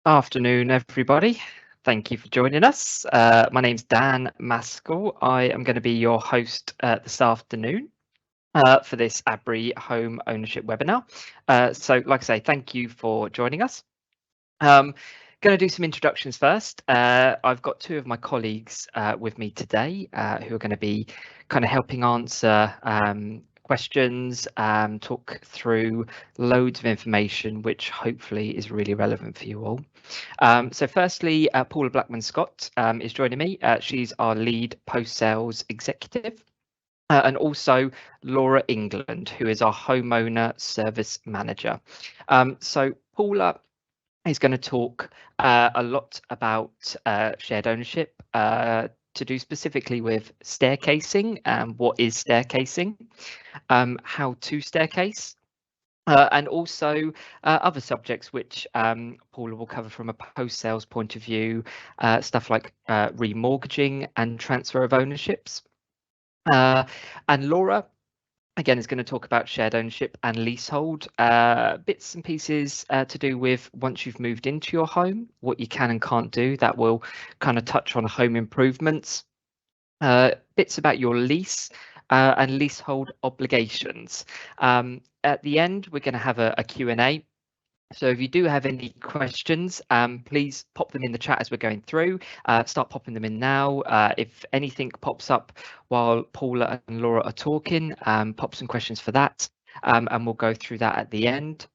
Afternoon, everybody. Thank you for joining us. My name's Dan Maskell. I am going to be your host this afternoon for this Abri Home Ownership webinar. So, like I say, thank you for joining us. Going to do some introductions first. I've got two of my colleagues with me today who are going to be kind of helping answer questions, talk through loads of information, which hopefully is really relevant for you all. So firstly, Paula Blackman-Scott is joining me. She's our lead post-sales executive. And also Laura England, who is our homeowner service manager. So Paula is going to talk a lot about shared ownership, to do specifically with staircasing and what is staircasing, how to staircase, and also other subjects which Paula will cover from a post-sales point of view, stuff like remortgaging and transfer of ownerships. And Laura, again, is going to talk about shared ownership and leasehold, bits and pieces to do with once you've moved into your home, what you can and can't do. That will kind of touch on home improvements, bits about your lease and leasehold obligations. At the end, we're going to have a Q&A. So if you do have any questions, please pop them in the chat as we're going through. Start popping them in now. If anything pops up while Paula and Laura are talking, pop some questions for that, and we'll go through that at the end.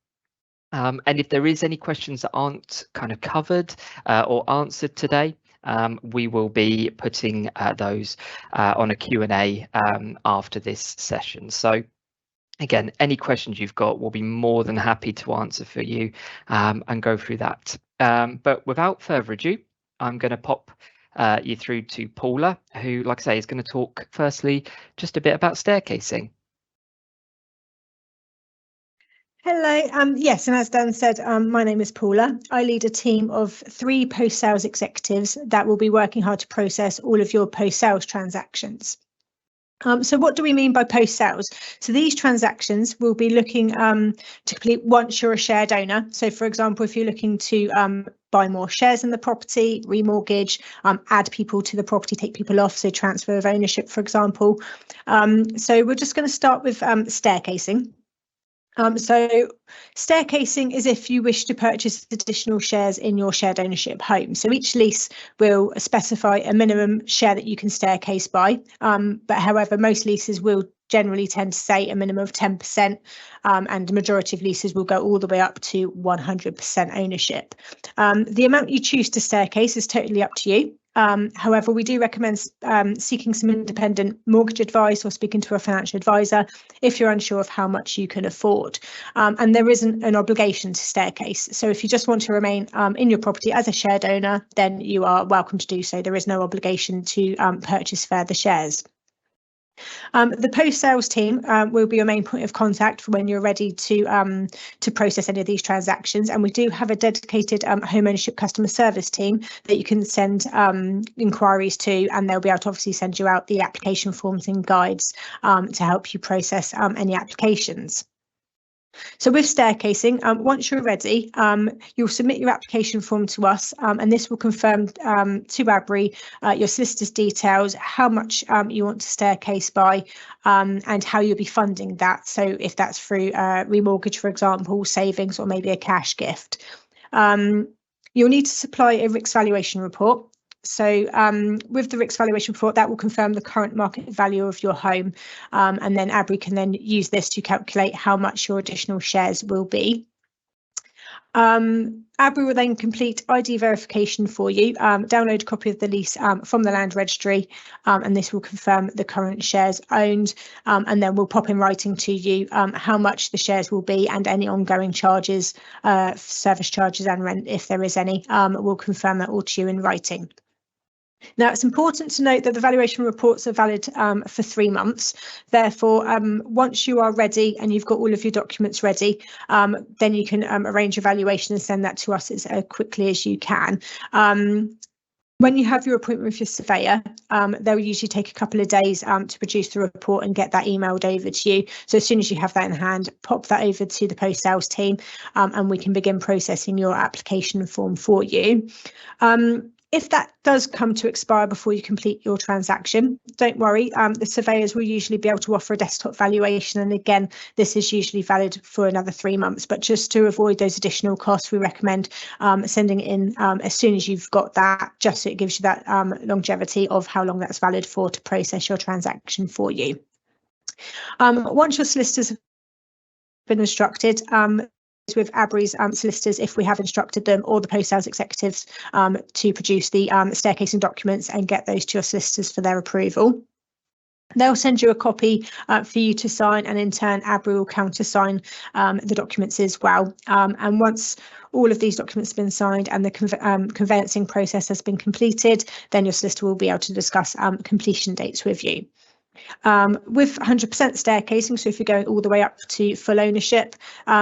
And if there is any questions that aren't kind of covered or answered today, we will be putting those on a Q&A after this session. So again, any questions you've got, we'll be more than happy to answer for you and go through that. But without further ado, I'm going to pop you through to Paula, who, like I say, is going to talk firstly just a bit about staircasing. Hello, yes, and as Dan said, my name is Paula. I lead a team of 3 post-sales executives that will be working hard to process all of your post-sales transactions. So what do we mean by post-sales? So these transactions will be looking to complete once you're a shared owner. So for example, if you're looking to buy more shares in the property, remortgage, add people to the property, take people off, so transfer of ownership, for example. So we're just going to start with staircasing. So staircasing is if you wish to purchase additional shares in your shared ownership home. So each lease will specify a minimum share that you can staircase by. But however, most leases will generally tend to say a minimum of 10%, and the majority of leases will go all the way up to 100% ownership. The amount you choose to staircase is totally up to you. However, we do recommend seeking some independent mortgage advice or speaking to a financial advisor if you're unsure of how much you can afford. And there isn't an obligation to staircase. So if you just want to remain in your property as a shared owner, then you are welcome to do so. There is no obligation to purchase further shares. The post-sales team will be your main point of contact for when you're ready to process any of these transactions, and we do have a dedicated home ownership customer service team that you can send inquiries to, and they'll be able to obviously send you out the application forms and guides to help you process any applications. So with staircasing, once you're ready, you'll submit your application form to us, and this will confirm to Abri your solicitor's details, how much you want to staircase by, and how you'll be funding that. So if that's through remortgage, for example, savings, or maybe a cash gift. You'll need to supply a RICS valuation report. So with the RICS valuation report, that will confirm the current market value of your home, and then Abri can then use this to calculate how much your additional shares will be. Abri will then complete ID verification for you, download a copy of the lease from the land registry, and this will confirm the current shares owned, and then we'll pop in writing to you how much the shares will be and any ongoing charges, service charges and rent, if there is any. We'll confirm that all to you in writing. Now, it's important to note that the valuation reports are valid for 3 months. Therefore, once you are ready and you've got all of your documents ready, then you can arrange a valuation and send that to us as quickly as you can. When you have your appointment with your surveyor, they'll usually take a couple of days to produce the report and get that emailed over to you. So as soon as you have that in hand, pop that over to the post sales team and we can begin processing your application form for you. If that does come to expire before you complete your transaction, don't worry, the surveyors will usually be able to offer a desktop valuation. And again, this is usually valid for another 3 months. But just to avoid those additional costs, we recommend sending it in as soon as you've got that, just so it gives you that longevity of how long that's valid for to process your transaction for you. Once your solicitors have been instructed, with Abri's solicitors, if we have instructed them, or the post sales executives to produce the staircasing documents and get those to your solicitors for their approval. They'll send you a copy for you to sign, and in turn Abri will countersign the documents as well. And once all of these documents have been signed and the conveyancing process has been completed, then your solicitor will be able to discuss completion dates with you. With 100% staircasing, so if you're going all the way up to full ownership,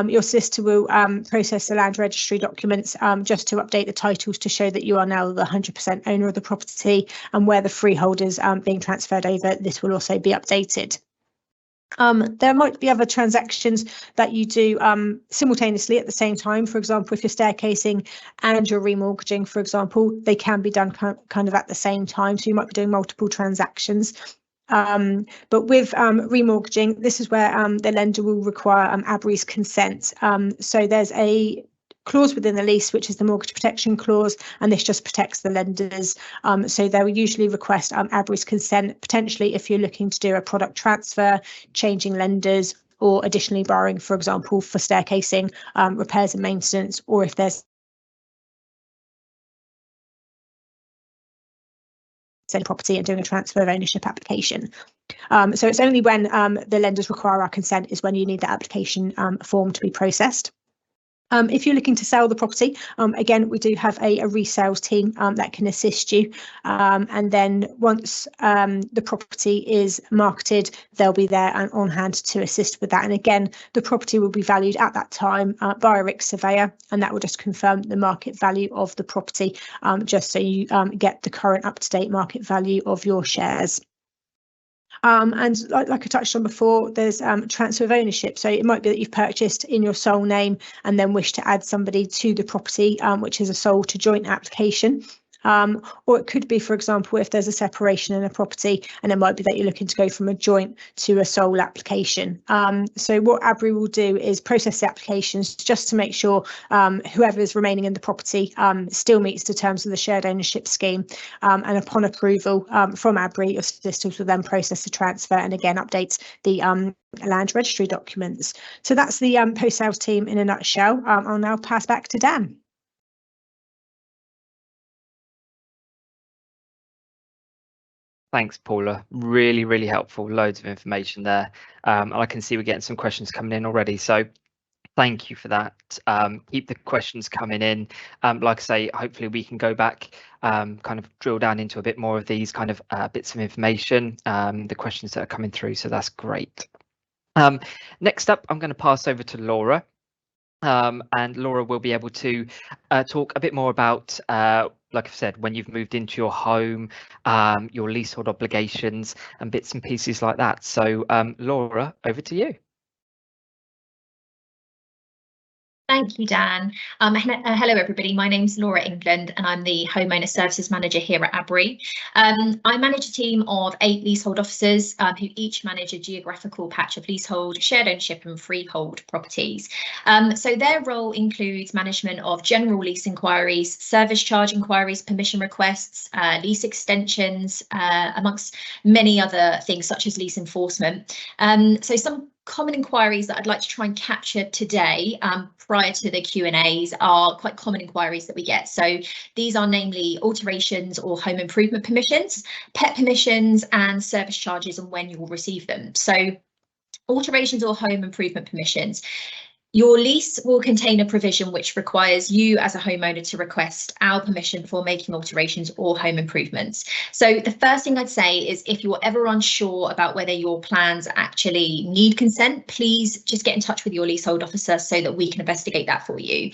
your solicitor will process the land registry documents just to update the titles to show that you are now the 100% owner of the property, and where the freehold is being transferred over, this will also be updated. There might be other transactions that you do simultaneously at the same time. For example, if you're staircasing and you're remortgaging, for example, they can be done kind of at the same time. So you might be doing multiple transactions. But with remortgaging, this is where the lender will require Abri's consent. So there's a clause within the lease, which is the mortgage protection clause, and this just protects the lenders. So they will usually request Abri's consent, potentially if you're looking to do a product transfer, changing lenders, or additionally borrowing, for example, for staircasing, repairs and maintenance, or if there's selling property and doing a transfer of ownership application. So it's only when the lenders require our consent is when you need the application form to be processed. If you're looking to sell the property, again, we do have a resales team that can assist you. And then once the property is marketed, they'll be there and on hand to assist with that. And again, the property will be valued at that time by a RICS surveyor, and that will just confirm the market value of the property, just so you get the current up-to-date market value of your shares. And like I touched on before, there's transfer of ownership. So it might be that you've purchased in your sole name and then wish to add somebody to the property, which is a sole to joint application. Or it could be, for example, if there's a separation in a property, and it might be that you're looking to go from a joint to a sole application. So what Abri will do is process the applications just to make sure whoever is remaining in the property still meets the terms of the shared ownership scheme. And upon approval from Abri, your solicitors will then process the transfer and again update the land registry documents. So that's the post sales team in a nutshell. I'll now pass back to Dan. Thanks, Paula. Really, really helpful. Loads of information there. And I can see we're getting some questions coming in already. So thank you for that. Keep the questions coming in. Like I say, hopefully we can go back, kind of drill down into a bit more of these kind of bits of information, the questions that are coming through. So that's great. Next up, I'm going to pass over to Laura. And Laura will be able to talk a bit more about, like I've said, when you've moved into your home, your leasehold obligations and bits and pieces like that. So Laura, over to you. Thank you, Dan. Hello, everybody. My name's Laura England, and I'm the Homeowner Services Manager here at Abri. I manage a team of 8 leasehold officers who each manage a geographical patch of leasehold, shared ownership and freehold properties. So their role includes management of general lease inquiries, service charge inquiries, permission requests, lease extensions, amongst many other things such as lease enforcement. So some common inquiries that I'd like to try and capture today prior to the Q&As are quite common inquiries that we get. So these are namely alterations or home improvement permissions, pet permissions and service charges and when you will receive them. So alterations or home improvement permissions. Your lease will contain a provision which requires you as a homeowner to request our permission before making alterations or home improvements. So the first thing I'd say is if you're ever unsure about whether your plans actually need consent, please just get in touch with your leasehold officer so that we can investigate that for you.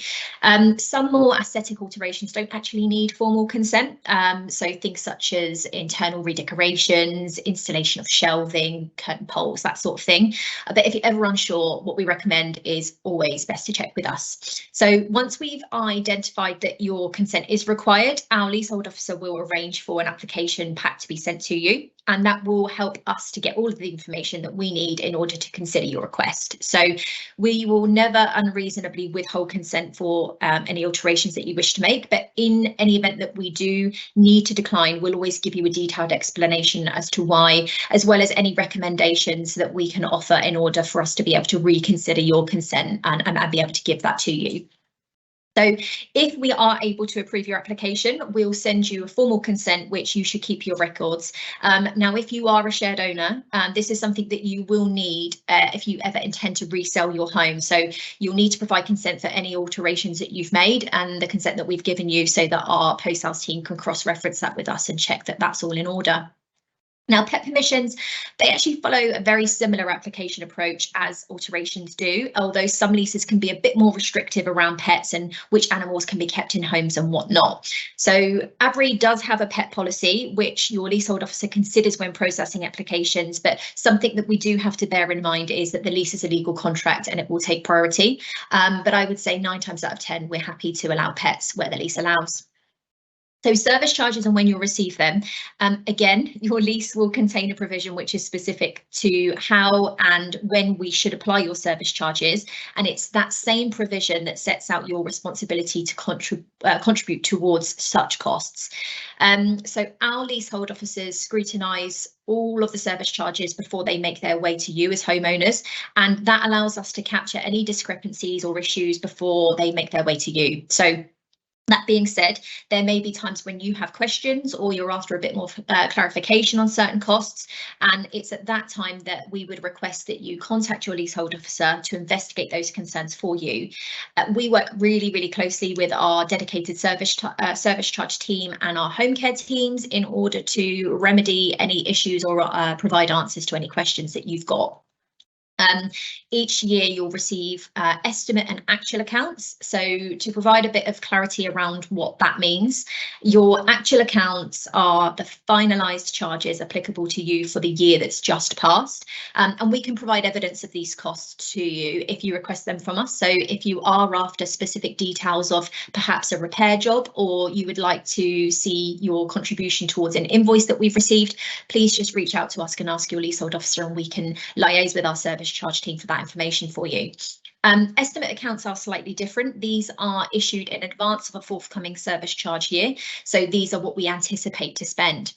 Some more aesthetic alterations don't actually need formal consent. So things such as internal redecorations, installation of shelving, curtain poles, that sort of thing. But if you're ever unsure, what we recommend is always best to check with us. So once we've identified that your consent is required, our leasehold officer will arrange for an application pack to be sent to you, and that will help us to get all of the information that we need in order to consider your request. So we will never unreasonably withhold consent for any alterations that you wish to make, but in any event that we do need to decline, we'll always give you a detailed explanation as to why, as well as any recommendations that we can offer in order for us to be able to reconsider your consent and be able to give that to you. So if we are able to approve your application, we'll send you a formal consent, which you should keep your records. Now, if you are a shared owner, this is something that you will need if you ever intend to resell your home. So you'll need to provide consent for any alterations that you've made and the consent that we've given you so that our post-sales team can cross-reference that with us and check that that's all in order. Now, pet permissions, they actually follow a very similar application approach as alterations do, although some leases can be a bit more restrictive around pets and which animals can be kept in homes and whatnot. So Abri does have a pet policy, which your leasehold officer considers when processing applications, but something that we do have to bear in mind is that the lease is a legal contract and it will take priority. But I would say 9 times out of 10, we're happy to allow pets where the lease allows. So service charges and when you'll receive them, again, your lease will contain a provision which is specific to how and when we should apply your service charges. And it's that same provision that sets out your responsibility to contribute towards such costs. So our leasehold officers scrutinise all of the service charges before they make their way to you as homeowners, and that allows us to capture any discrepancies or issues before they make their way to you. So that being said, there may be times when you have questions or you're after a bit more clarification on certain costs, and it's at that time that we would request that you contact your leasehold officer to investigate those concerns for you. We work really, really closely with our dedicated service charge team and our home care teams in order to remedy any issues or provide answers to any questions that you've got. Each year you'll receive estimate and actual accounts. So to provide a bit of clarity around what that means, your actual accounts are the finalised charges applicable to you for the year that's just passed. And we can provide evidence of these costs to you if you request them from us. So if you are after specific details of perhaps a repair job, or you would like to see your contribution towards an invoice that we've received, please just reach out to us and ask your leasehold officer, and we can liaise with our service charge team for that information for you. Estimate accounts are slightly different. These are issued in advance of a forthcoming service charge year. So these are what we anticipate to spend.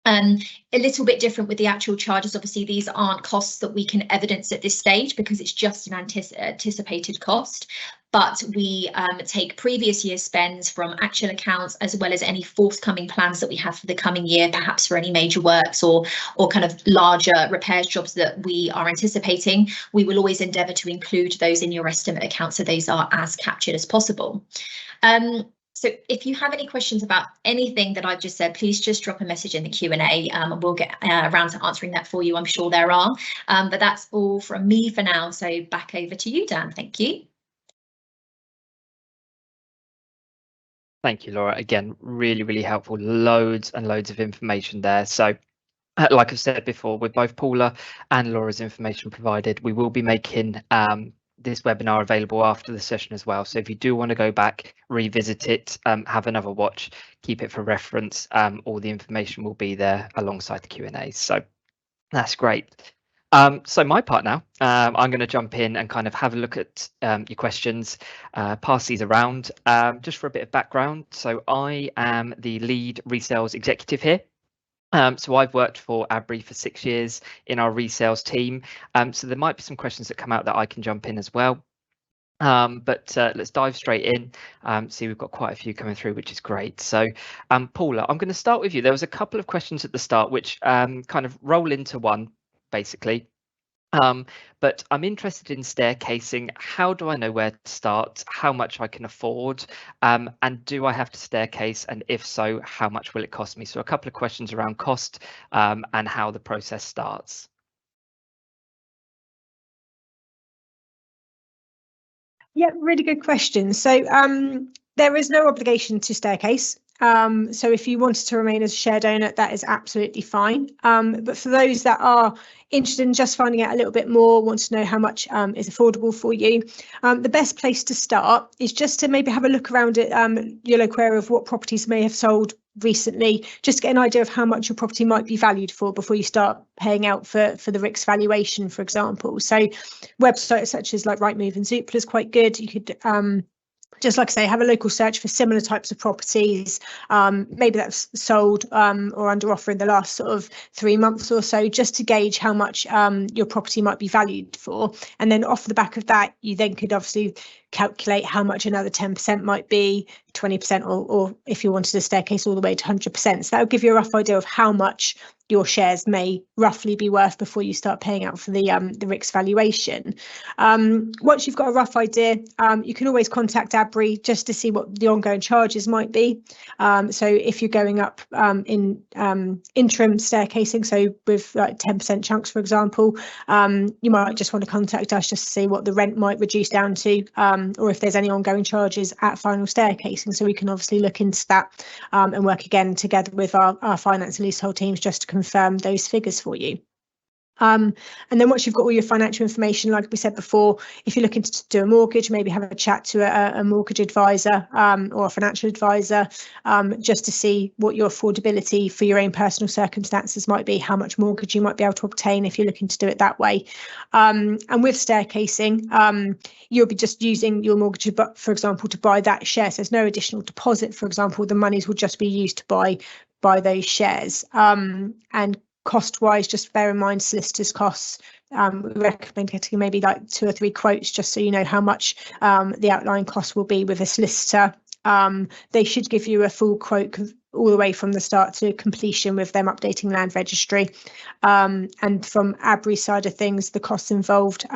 A little bit different with the actual charges. Obviously, these aren't costs that we can evidence at this stage because it's just an anticipated cost. But we take previous year spends from actual accounts as well as any forthcoming plans that we have for the coming year, perhaps for any major works or kind of larger repairs jobs that we are anticipating. We will always endeavour to include those in your estimate account so those are as captured as possible. So if you have any questions about anything that I've just said, please just drop a message in the Q&A and we'll get around to answering that for you. I'm sure there are, but that's all from me for now. So back over to you, Dan. Thank you. Thank you, Laura. Again, really, really helpful. Loads and loads of information there. So like I've said before, with both Paula and Laura's information provided, we will be making this webinar available after the session as well. So if you do want to go back, revisit it, have another watch, keep it for reference, all the information will be there alongside the Q&A. So that's great. So my part now, I'm going to jump in and kind of have a look at your questions, pass these around, just for a bit of background. So I am the lead resales executive here. So I've worked for Abri for 6 years in our resales team. So there might be some questions that come out that I can jump in as well. But let's dive straight in. See, we've got quite a few coming through, which is great. So Paula, I'm going to start with you. There was a couple of questions at the start which kind of roll into one, basically. But I'm interested in staircasing. How do I know where to start, how much I can afford, and do I have to staircase? And if so, how much will it cost me? So a couple of questions around cost and how the process starts. Yeah, really good question. So there is no obligation to staircase. So if you wanted to remain as a shared owner, that is absolutely fine. But for those that are interested in just finding out a little bit more, want to know how much is affordable for you, the best place to start is just to maybe have a look around at your local area of what properties may have sold recently, just to get an idea of how much your property might be valued for before you start paying out for the RICS valuation, for example. So websites such as like Rightmove and Zoopla is quite good. You could just like I say, have a local search for similar types of properties, maybe that's sold or under offer in the last sort of 3 months or so, just to gauge how much your property might be valued for. And then off the back of that, you then could obviously calculate how much another 10% might be, 20%, or if you wanted a staircase all the way to 100%. So that would give you a rough idea of how much your shares may roughly be worth before you start paying out for the RICS valuation. Once you've got a rough idea, you can always contact Abri just to see what the ongoing charges might be. So if you're going up in interim staircasing, so with like 10% chunks, for example, you might just want to contact us just to see what the rent might reduce down to, or if there's any ongoing charges at final staircasing. So we can obviously look into that and work again together with our finance and leasehold teams just to confirm those figures for you. And then once you've got all your financial information, like we said before, if you're looking to do a mortgage, maybe have a chat to a mortgage advisor or a financial advisor, just to see what your affordability for your own personal circumstances might be, how much mortgage you might be able to obtain if you're looking to do it that way. And with staircasing, you'll be just using your mortgage, for example, to buy that share. So there's no additional deposit, for example, the monies will just be used to buy those shares. And cost-wise, just bear in mind solicitors' costs. We recommend getting maybe like 2 or 3 quotes just so you know how much the outline cost will be with a solicitor. They should give you a full quote all the way from the start to completion with them updating land registry. And from Abri's side of things, the costs involved,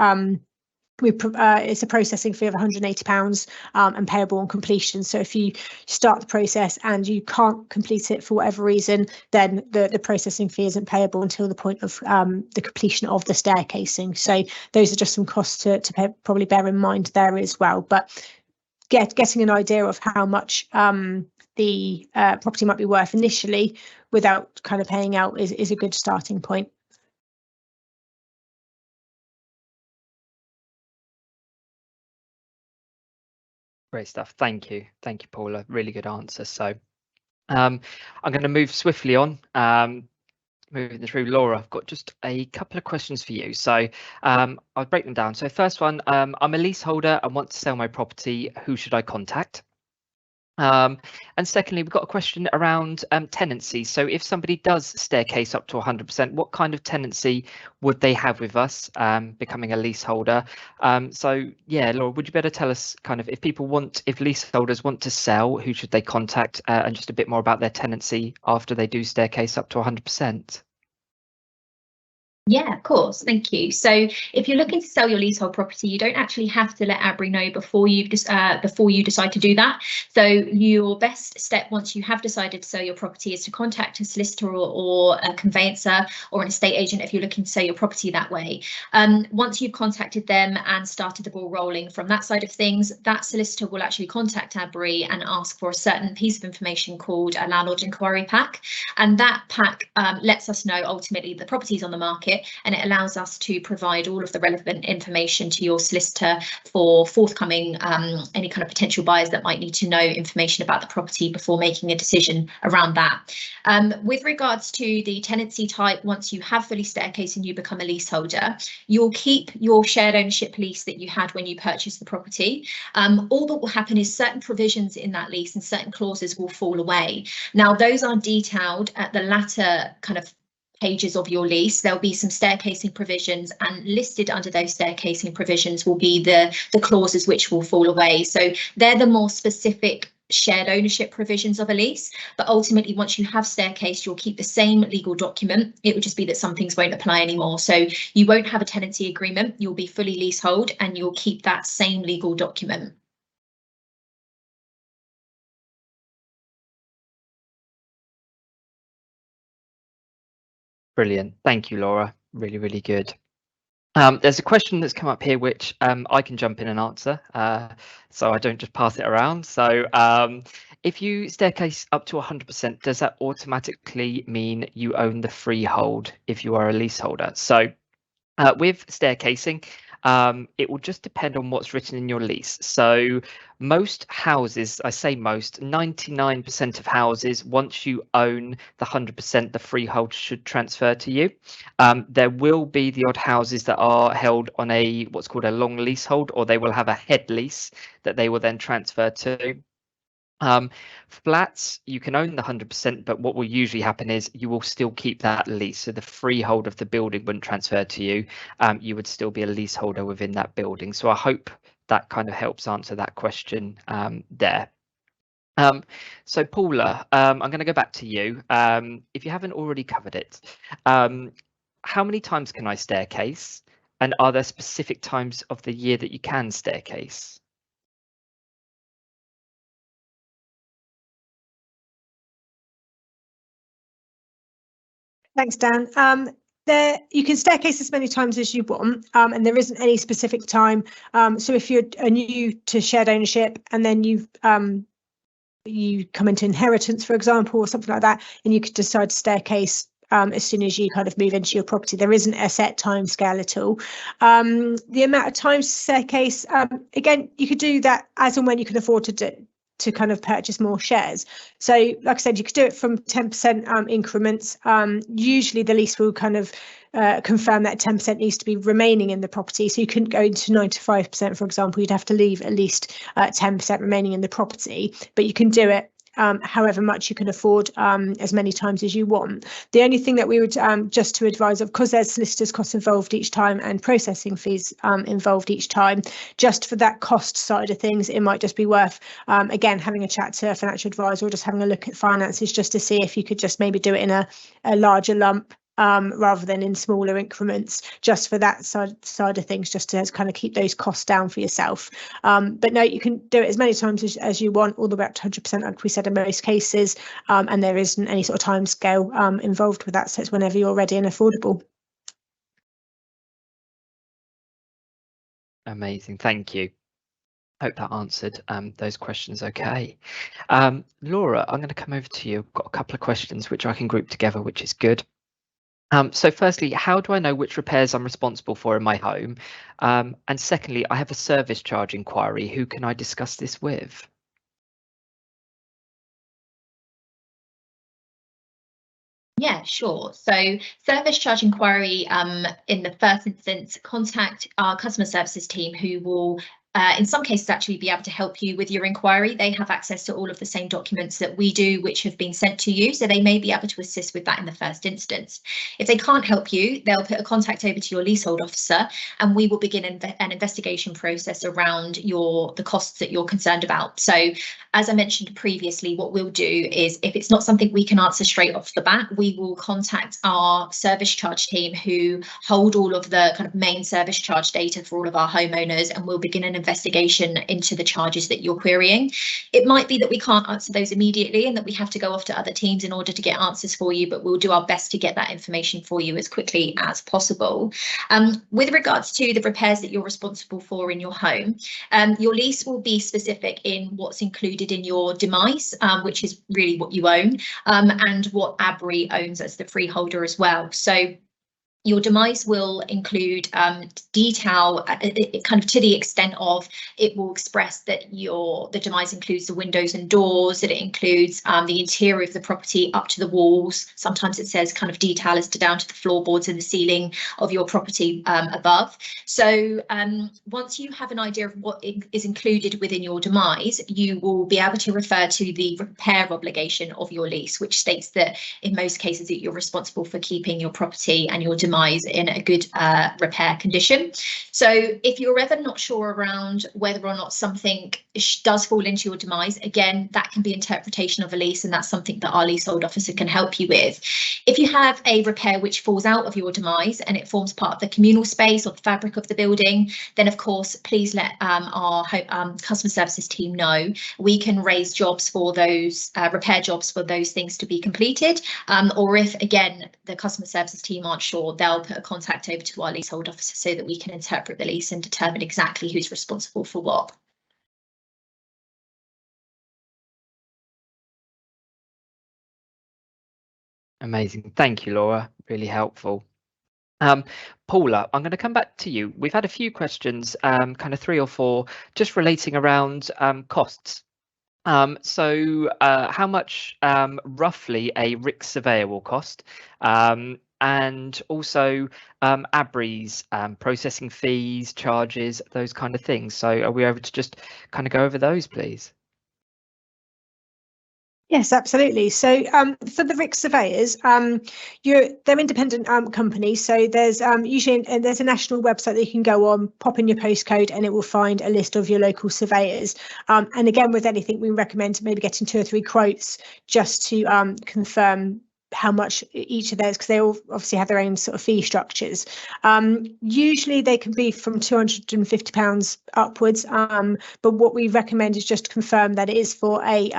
it's a processing fee of £180 and payable on completion. So if you start the process and you can't complete it for whatever reason, then the processing fee isn't payable until the point of the completion of the staircasing. So those are just some costs to probably bear in mind there as well. But getting an idea of how much the property might be worth initially without kind of paying out is a good starting point. Great stuff. Thank you, Paula. Really good answer. So I'm going to move swiftly on. Moving through, Laura, I've got just a couple of questions for you. So I'll break them down. So first one, I'm a leaseholder and want to sell my property. Who should I contact? And secondly, we've got a question around tenancy. So if somebody does staircase up to 100%, what kind of tenancy would they have with us becoming a leaseholder? So yeah, Laura, would you better tell us kind of if leaseholders want to sell, who should they contact, and just a bit more about their tenancy after they do staircase up to 100%? Yeah, of course. Thank you. So if you're looking to sell your leasehold property, you don't actually have to let Abri know before you decide to do that. So your best step once you have decided to sell your property is to contact a solicitor or a conveyancer or an estate agent if you're looking to sell your property that way. Once you've contacted them and started the ball rolling from that side of things, that solicitor will actually contact Abri and ask for a certain piece of information called a landlord inquiry pack. And that pack lets us know ultimately the property's on the market, and it allows us to provide all of the relevant information to your solicitor for forthcoming any kind of potential buyers that might need to know information about the property before making a decision around that. With regards to the tenancy type, once you have fully staircased and you become a leaseholder, you'll keep your shared ownership lease that you had when you purchased the property. All that will happen is certain provisions in that lease and certain clauses will fall away. Now, those are detailed at the latter kind of pages of your lease. There'll be some staircasing provisions, and listed under those staircasing provisions will be the clauses which will fall away. So they're the more specific shared ownership provisions of a lease, but ultimately once you have staircase, you'll keep the same legal document. It would just be that some things won't apply anymore. So you won't have a tenancy agreement, you'll be fully leasehold and you'll keep that same legal document. Brilliant. Thank you, Laura. Really, really good. There's a question that's come up here which I can jump in and answer, so I don't just pass it around. So if you staircase up to 100%, does that automatically mean you own the freehold if you are a leaseholder? So with staircasing, it will just depend on what's written in your lease. So most houses, I say most, 99% of houses, once you own the 100%, the freehold should transfer to you. There will be the odd houses that are held on a what's called a long leasehold, or they will have a head lease that they will then transfer to. Flats, you can own the 100%, but what will usually happen is you will still keep that lease. So the freehold of the building wouldn't transfer to you. You would still be a leaseholder within that building. So I hope that kind of helps answer that question there. So Paula, I'm going to go back to you. If you haven't already covered it, how many times can I staircase? And are there specific times of the year that you can staircase? Thanks, Dan. You can staircase as many times as you want, and there isn't any specific time. So if you're new to shared ownership and then you come into inheritance, for example, or something like that, and you could decide to staircase as soon as you kind of move into your property. There isn't a set time scale at all. The amount of times to staircase, again, you could do that as and when you can afford to kind of purchase more shares. So like I said, you could do it from 10% increments. Usually the lease will kind of confirm that 10% needs to be remaining in the property. So you couldn't go into 95%, for example. You'd have to leave at least 10% remaining in the property, but you can do it however much you can afford, as many times as you want. The only thing that we would just to advise of, because there's solicitors costs involved each time and processing fees involved each time, just for that cost side of things, it might just be worth again having a chat to a financial advisor or just having a look at finances just to see if you could just maybe do it in a larger lump rather than in smaller increments, just for that side of things, just to kind of keep those costs down for yourself. But no, you can do it as many times as you want, all the way up to 100%, like we said, in most cases, and there isn't any sort of time scale involved with that, so it's whenever you're ready and affordable. Amazing, thank you. Hope that answered those questions okay. Laura, I'm going to come over to you. I've got a couple of questions which I can group together, which is good. So firstly, how do I know which repairs I'm responsible for in my home? And secondly, I have a service charge inquiry. Who can I discuss this with? Yeah, sure. So service charge inquiry, in the first instance, contact our customer services team, who will in some cases actually be able to help you with your inquiry. They have access to all of the same documents that we do, which have been sent to you, so they may be able to assist with that in the first instance. If they can't help you, they'll put a contact over to your leasehold officer, and we will begin an investigation process around the costs that you're concerned about. So as I mentioned previously, what we'll do is, if it's not something we can answer straight off the bat, we will contact our service charge team, who hold all of the kind of main service charge data for all of our homeowners, and we'll begin an investigation into the charges that you're querying. It might be that we can't answer those immediately and that we have to go off to other teams in order to get answers for you, but we'll do our best to get that information for you as quickly as possible. With regards to the repairs that you're responsible for in your home, your lease will be specific in what's included in your demise, which is really what you own, and what Abri owns as the freeholder as well. So your demise will include detail, kind of to the extent of, it will express that the demise includes the windows and doors, that it includes the interior of the property up to the walls. Sometimes it says kind of detail as to down to the floorboards and the ceiling of your property above. So once you have an idea of what is included within your demise, you will be able to refer to the repair obligation of your lease, which states that in most cases that you're responsible for keeping your property and your demise demise in a good repair condition. So if you're ever not sure around whether or not something does fall into your demise, again, that can be interpretation of a lease, and that's something that our leasehold officer can help you with. If you have a repair which falls out of your demise and it forms part of the communal space or the fabric of the building, then of course please let our customer services team know. We can raise jobs for those repair jobs for those things to be completed, or if again the customer services team aren't sure, they'll put a contact over to our leasehold officer so that we can interpret the lease and determine exactly who's responsible for what. Amazing. Thank you, Laura. Really helpful. Paula, I'm going to come back to you. We've had a few questions, kind of 3 or 4, just relating around costs. So how much roughly a RIC surveyor will cost, and also Abri's processing fees, charges, those kind of things. So are we able to just kind of go over those, please? Yes, absolutely. So for the RIC surveyors, they're independent companies. So there's usually there's a national website that you can go on, pop in your postcode, and it will find a list of your local surveyors. And again, with anything, we recommend maybe getting 2 or 3 quotes just to confirm how much each of theirs, because they all obviously have their own sort of fee structures. Usually they can be from £250 upwards, but what we recommend is just to confirm that it is for a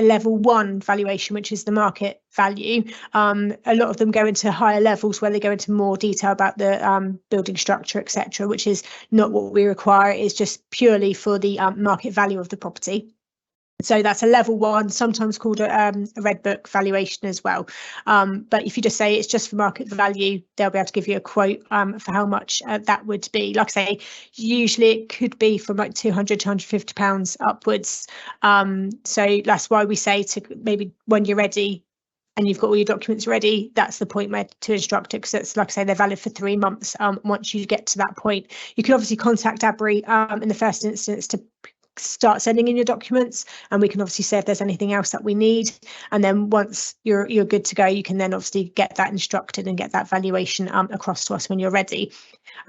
level 1 valuation, which is the market value. A lot of them go into higher levels where they go into more detail about the building structure, etc., which is not what we require. It's just purely for the market value of the property. So that's a level 1, sometimes called a red book valuation as well. But if you just say it's just for market value, they'll be able to give you a quote for how much that would be. Like I say, usually it could be from like £200, £250 upwards. So that's why we say to maybe when you're ready and you've got all your documents ready, that's the point where to instruct it, because it's, like I say, they're valid for 3 months. Once you get to that point, you can obviously contact Abri in the first instance to start sending in your documents, and we can obviously say if there's anything else that we need, and then once you're good to go, you can then obviously get that instructed and get that valuation across to us when you're ready.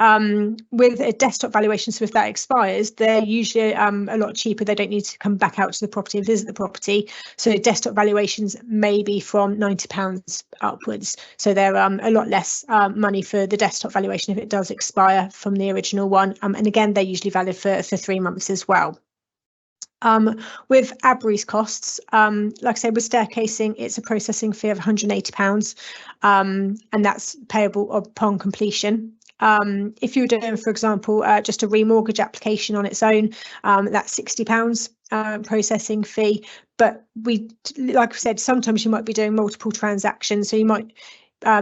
With a desktop valuation, so if that expires, they're usually a lot cheaper. They don't need to come back out to the property and visit the property, so desktop valuations may be from £90 upwards, so they're a lot less money for the desktop valuation if it does expire from the original one, and again they're usually valid for 3 months as well. With Abri's costs, like I said, with staircasing, it's a processing fee of £180, and that's payable upon completion. If you're doing, for example, just a remortgage application on its own, that's £60 processing fee. But like I said, sometimes you might be doing multiple transactions, so you might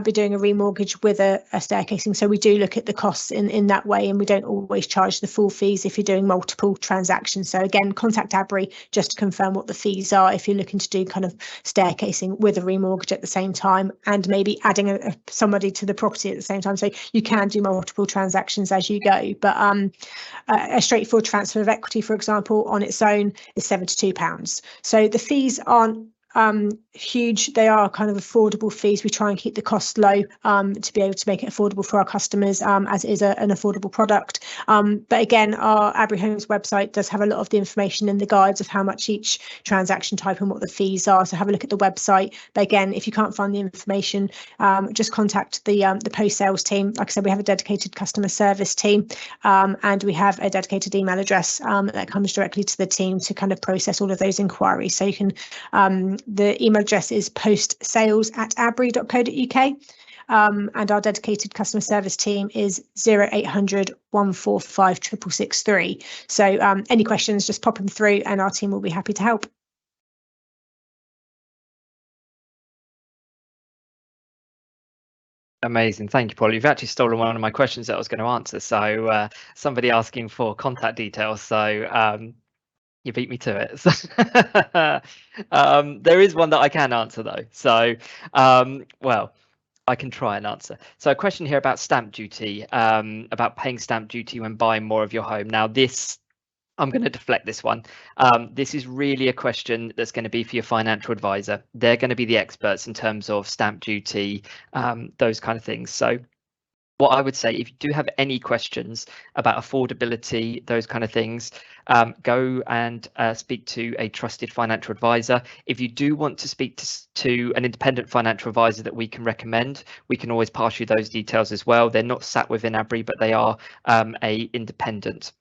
be doing a remortgage with a staircasing. So we do look at the costs in that way, and we don't always charge the full fees if you're doing multiple transactions. So again, contact Abri just to confirm what the fees are if you're looking to do kind of staircasing with a remortgage at the same time, and maybe adding somebody to the property at the same time. So you can do multiple transactions as you go, but a straightforward transfer of equity, for example, on its own is £72. So the fees aren't huge. They are kind of affordable fees. We try and keep the cost low to be able to make it affordable for our customers, as it is an affordable product. But again, our Abri Homes website does have a lot of the information in the guides of how much each transaction type and what the fees are. So have a look at the website. But again, if you can't find the information, just contact the post-sales team. Like I said, we have a dedicated customer service team, and we have a dedicated email address that comes directly to the team to kind of process all of those inquiries. So you can the email address is postsales@abri.co.uk, and our dedicated customer service team is 0800 145 6663. So any questions, just pop them through and our team will be happy to help. Amazing. Thank you, Paul. You've actually stolen one of my questions that I was going to answer. So somebody asking for contact details. So you beat me to it. So, there is one that I can answer though. So, well, I can try and answer. So a question here about stamp duty, about paying stamp duty when buying more of your home. Now this, I'm going to deflect this one. This is really a question that's going to be for your financial advisor. They're going to be the experts in terms of stamp duty, those kind of things. So what I would say, if you do have any questions about affordability, those kind of things, go and speak to a trusted financial advisor. If you do want to speak to an independent financial advisor that we can recommend, we can always pass you those details as well. They're not sat within Abri, but they are a independent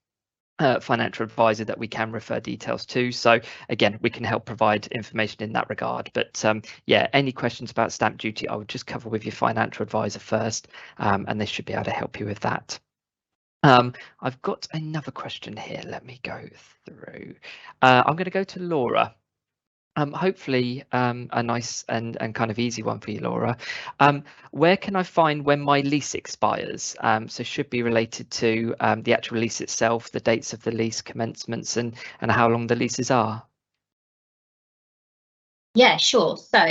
financial advisor that we can refer details to. So again, we can help provide information in that regard. But yeah, any questions about stamp duty, I would just cover with your financial advisor first, and they should be able to help you with that. I've got another question here. Let me go through. I'm going to go to Laura. Hopefully a nice and kind of easy one for you, Laura. Where can I find when my lease expires? So should be related to the actual lease itself, the dates of the lease commencements, and how long the leases are. Yeah, sure. So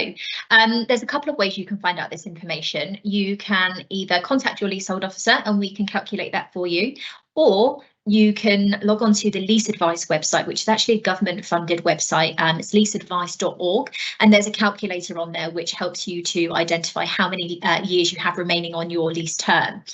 there's a couple of ways you can find out this information. You can either contact your leasehold officer and we can calculate that for you, or you can log on to the Lease Advice website, which is actually a government funded website. It's leaseadvice.org, and there's a calculator on there which helps you to identify how many years you have remaining on your lease term.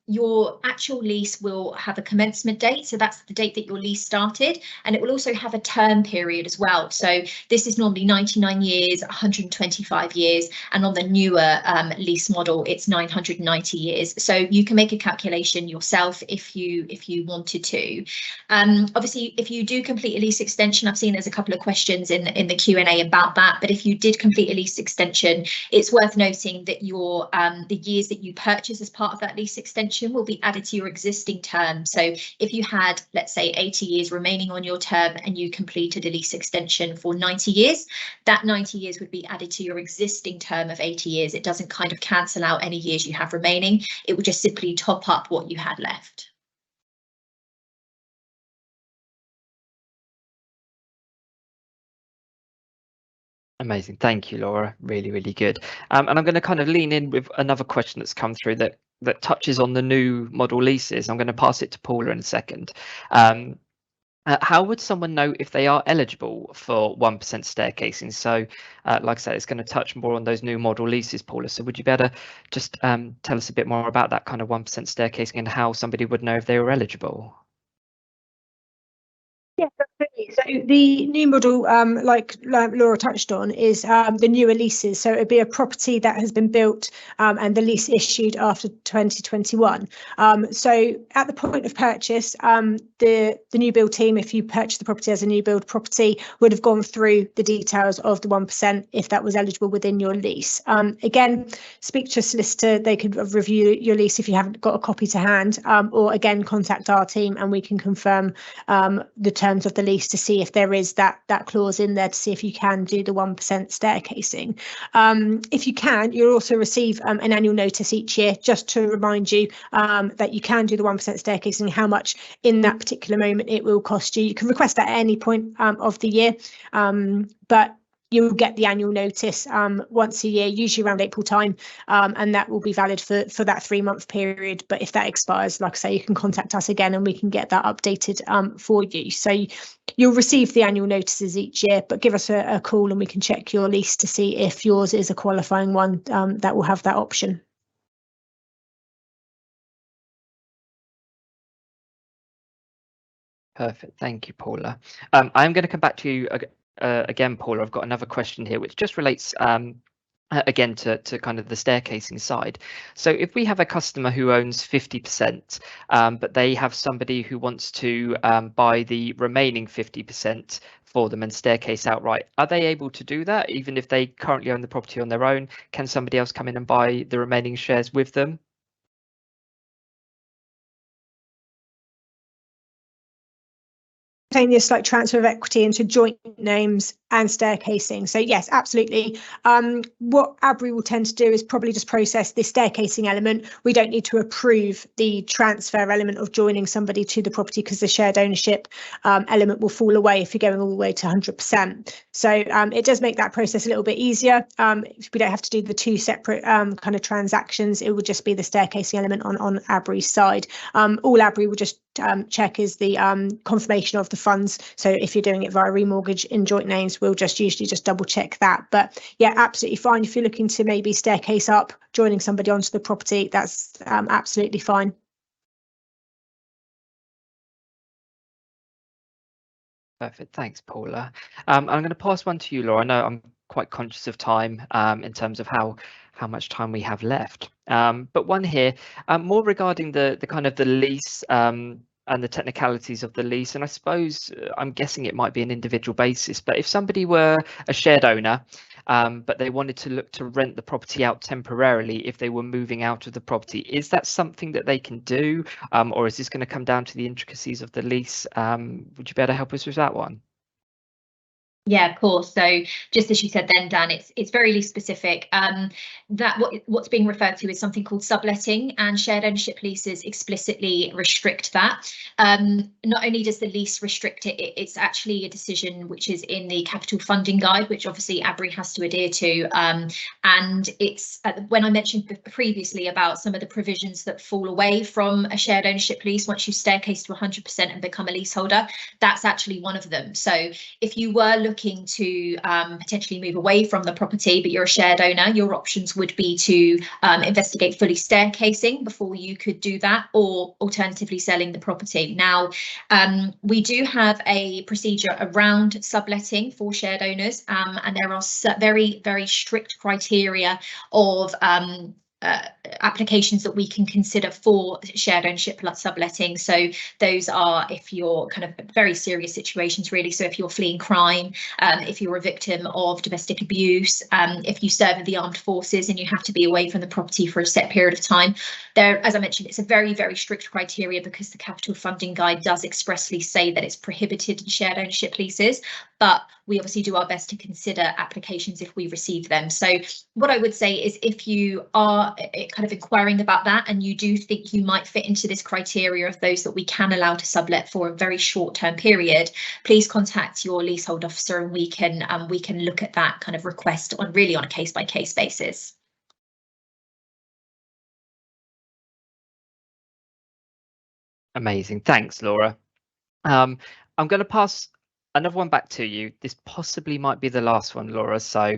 Your actual lease will have a commencement date, so that's the date that your lease started, and it will also have a term period as well. So this is normally 99 years, 125 years, and on the newer lease model, it's 990 years. So you can make a calculation yourself if you wanted to. Obviously, if you do complete a lease extension, I've seen there's a couple of questions in the Q&A about that, but if you did complete a lease extension, it's worth noting that your the years that you purchase as part of that lease extension will be added to your existing term. So if you had, let's say, 80 years remaining on your term and you completed a lease extension for 90 years, that 90 years would be added to your existing term of 80 years. It doesn't kind of cancel out any years you have remaining. It would just simply top up what you had left. Amazing. Thank you, Laura. Really, really good. And I'm going to kind of lean in with another question that's come through that touches on the new model leases. I'm going to pass it to Paula in a second. How would someone know if they are eligible for 1% staircasing? So like I said, it's going to touch more on those new model leases, Paula. So would you be able to just tell us a bit more about that kind of 1% staircasing and how somebody would know if they were eligible? Yeah, absolutely. So the new model, like Laura touched on, is the newer leases. So it'd be a property that has been built and the lease issued after 2021. So at the point of purchase, the new build team, if you purchase the property as a new build property, would have gone through the details of the 1% if that was eligible within your lease. Again, speak to a solicitor. They could review your lease if you haven't got a copy to hand, or again, contact our team and we can confirm the terms of the lease to see if there is that clause in there to see if you can do the 1% staircasing. If you can, you'll also receive an annual notice each year just to remind you that you can do the 1% staircasing, how much in that particular moment it will cost you. You can request that at any point of the year, but you'll get the annual notice once a year, usually around April time, and that will be valid for that 3-month period. But if that expires, like I say, you can contact us again and we can get that updated for you. So you'll receive the annual notices each year, but give us a call and we can check your lease to see if yours is a qualifying one that will have that option. Perfect. Thank you, Paula. I'm going to come back to you again, Paula. I've got another question here, which just relates again to kind of the staircasing side. So if we have a customer who owns 50%, but they have somebody who wants to buy the remaining 50% for them and staircase outright, are they able to do that even if they currently own the property on their own? Can somebody else come in and buy the remaining shares with them? Simultaneous like transfer of equity into joint names and staircasing. So yes, absolutely. What Abri will tend to do is probably just process the staircasing element. We don't need to approve the transfer element of joining somebody to the property because the shared ownership element will fall away if you're going all the way to 100%. So it does make that process a little bit easier. We don't have to do the two separate kind of transactions. It would just be the staircasing element on Abri's side. All Abri will just check is the confirmation of the funds. So if you're doing it via remortgage in joint names, insurance, we'll just usually just double check that. But yeah, absolutely fine. If you're looking to maybe staircase up, joining somebody onto the property, that's absolutely fine. Perfect. Thanks, Paula. I'm going to pass one to you, Laura. I know I'm quite conscious of time in terms of how much time we have left. But one here, more regarding the kind of the lease and the technicalities of the lease. And I suppose I'm guessing it might be an individual basis, but if somebody were a shared owner, but they wanted to look to rent the property out temporarily if they were moving out of the property, is that something that they can do? Or is this going to come down to the intricacies of the lease? Would you be able to help us with that one? Yeah, of course. So just as you said then, Dan, it's very lease specific. That what's being referred to is something called subletting, and shared ownership leases explicitly restrict that. Not only does the lease restrict it, it's actually a decision which is in the capital funding guide, which obviously Abri has to adhere to. And it's when I mentioned previously about some of the provisions that fall away from a shared ownership lease once you staircase to 100% and become a leaseholder, that's actually one of them. So if you were looking to potentially move away from the property, but you're a shared owner, your options would be to investigate fully staircasing before you could do that, or alternatively selling the property. Now, we do have a procedure around subletting for shared owners, and there are very, very strict criteria of applications that we can consider for shared ownership subletting. So those are if you're kind of very serious situations, really. So if you're fleeing crime, if you're a victim of domestic abuse, if you serve in the armed forces and you have to be away from the property for a set period of time. There, as I mentioned, it's a very, very strict criteria because the capital funding guide does expressly say that it's prohibited in shared ownership leases, but we obviously do our best to consider applications if we receive them. So what I would say is if you are kind of inquiring about that and you do think you might fit into this criteria of those that we can allow to sublet for a very short-term period, please contact your leasehold officer and we can look at that kind of request on a case-by-case basis. Amazing. Thanks, Laura. I'm going to pass another one back to you. This possibly might be the last one, Laura, so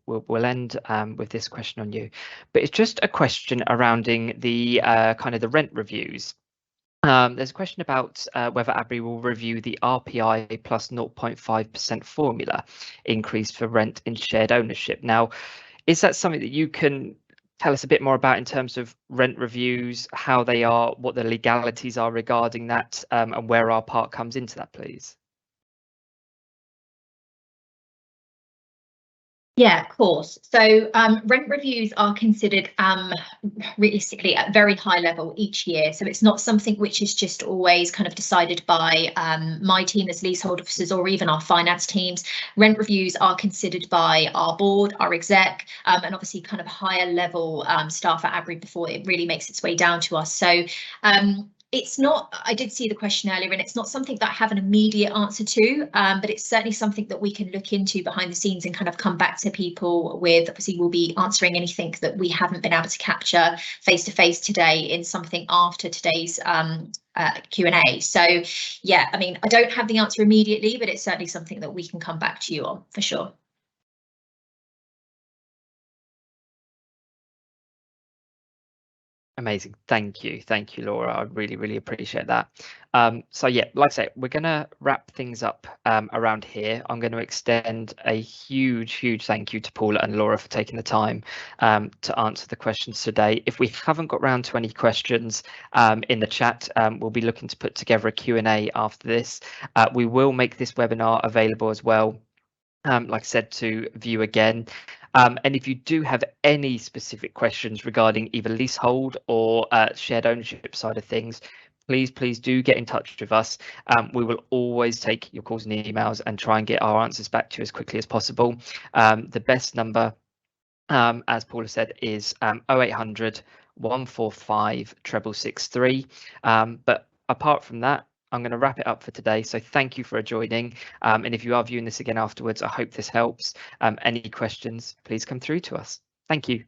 we'll end with this question on you. But it's just a question surrounding the kind of the rent reviews. There's a question about whether Abri will review the RPI plus 0.5% formula increase for rent in shared ownership. Now, is that something that you can tell us a bit more about in terms of rent reviews, how they are, what the legalities are regarding that, and where our part comes into that, please? Yeah, of course. So rent reviews are considered realistically at very high level each year. So it's not something which is just always kind of decided by my team as leasehold officers or even our finance teams. Rent reviews are considered by our board, our exec, and obviously kind of higher level staff at Abri before it really makes its way down to us. So it's not, I did see the question earlier, and it's not something that I have an immediate answer to, but it's certainly something that we can look into behind the scenes and kind of come back to people with. Obviously, we'll be answering anything that we haven't been able to capture face to face today in something after today's Q&A. So yeah, I mean, I don't have the answer immediately, but it's certainly something that we can come back to you on for sure. Amazing. Thank you, Laura. I really appreciate that. So yeah, like I say, we're going to wrap things up around here. I'm going to extend a huge thank you to Paula and Laura for taking the time to answer the questions today. If we haven't got round to any questions in the chat, we'll be looking to put together a Q&A after this. We will make this webinar available as well, like I said, to view again. And if you do have any specific questions regarding either leasehold or shared ownership side of things, please do get in touch with us. We will always take your calls and emails and try and get our answers back to you as quickly as possible. The best number, as Paula said, is 0800 145 663. But apart from that, I'm going to wrap it up for today. So thank you for joining. And if you are viewing this again afterwards, I hope this helps. Any questions, please come through to us. Thank you.